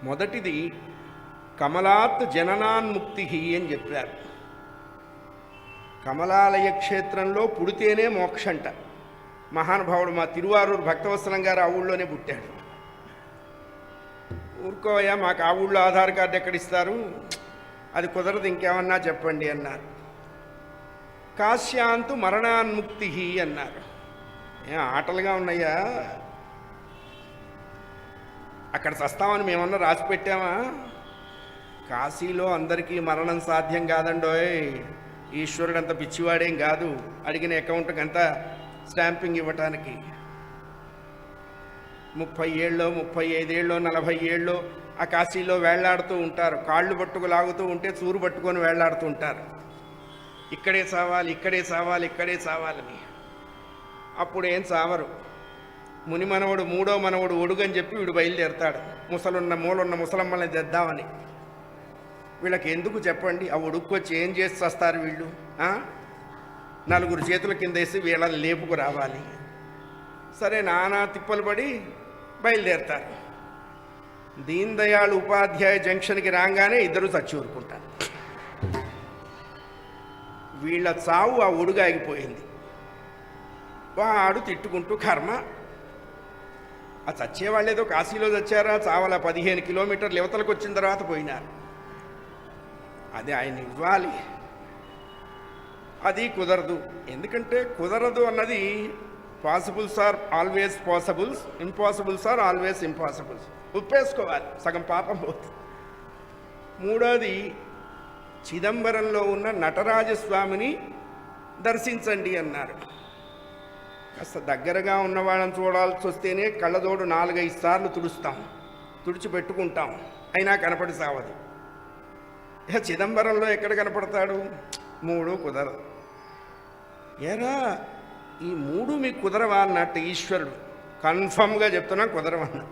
మొదటిది కమలాత్ జననాన్ముక్తి అని చెప్పారు. కమలాలయ క్షేత్రంలో పుడితేనే మోక్షంట. మహానుభావుడు మా తిరువారూరు భక్తవత్సలం గారు ఆ ఊళ్ళోనే పుట్టాడు. ఊరుకోయా, మాకు ఆ ఊళ్ళో ఆధార్ కార్డు ఎక్కడిస్తారు, అది కుదరదు, ఇంకేమన్నా చెప్పండి అన్నారు. కాశ్యాంతు మరణాన్ముక్తి అన్నారు. ఏం ఆటలుగా ఉన్నాయా? అక్కడ చస్తామని మేమన్నా రాసి పెట్టామా? కాశీలో అందరికీ మరణం సాధ్యం కాదండోయ్. ఈశ్వరుడు అంత పిచ్చివాడేం కాదు అడిగిన అకౌంట్కి అంతా స్టాంపింగ్ ఇవ్వటానికి. 30 ఏళ్ళో 35 ఏళ్ళో 40 ఏళ్ళో ఆ కాశీలో వేళ్లాడుతూ ఉంటారు. కాళ్ళు పట్టుకు లాగుతూ ఉంటే చూరు పట్టుకొని వేళ్లాడుతూ ఉంటారు. ఇక్కడే చావాలి, ఇక్కడే చావాలి, ఇక్కడే చావాలని. అప్పుడు ఏం చావరు. ముని మనవడు, మూడో మనవడు ఒడుగని చెప్పి వీడు బయలుదేరతాడు. మూలున్న ముసలమ్మల్ని తెద్దామని. వీళ్ళకి ఎందుకు చెప్పండి? ఆ ఒడుక్కొచ్చి ఏం చేసి వస్తారు వీళ్ళు? 4 చేతుల కింద వేసి వీళ్ళని లేపుకు రావాలి. సరే, నానా తిప్పలు పడి బయలుదేరతారు. దీన్ దయాళ్ ఉపాధ్యాయ జంక్షన్కి రాగానే ఇద్దరు చచ్చి ఊరుకుంటారు. వీళ్ళ చావు ఆ ఒడుగు ఆగిపోయింది. వాడు తిట్టుకుంటూ కర్మ, ఆ చచ్చేవాళ్ళు ఏదో కాశీలో చచ్చారా, చావల 15 కిలోమీటర్లు యువతలకు వచ్చిన తర్వాత పోయినారు. అది ఆయన ఇవ్వాలి. అది కుదరదు. ఎందుకంటే కుదరదు అన్నది possibles are always possibles, impossibles are always impossibles. ఉప్పేసుకోవాలి, సగం పాపం పోతుంది. మూడోది, చిదంబరంలో ఉన్న నటరాజస్వామిని దర్శించండి అన్నారు. కాస్త దగ్గరగా ఉన్నవాళ్ళని చూడాల్సి వస్తేనే కళ్ళజోడు 4-5 సార్లు తుడిచిపెట్టుకుంటాం, అయినా కనపడి సావదు. ఇక చిదంబరంలో ఎక్కడ కనపడతాడు? 3 కుదరదు. ఏరా, ఈ 3 మీకు కుదరవా అన్నట్టు ఈశ్వరుడు కన్ఫర్మ్గా చెప్తున్నా కుదరవన్నా.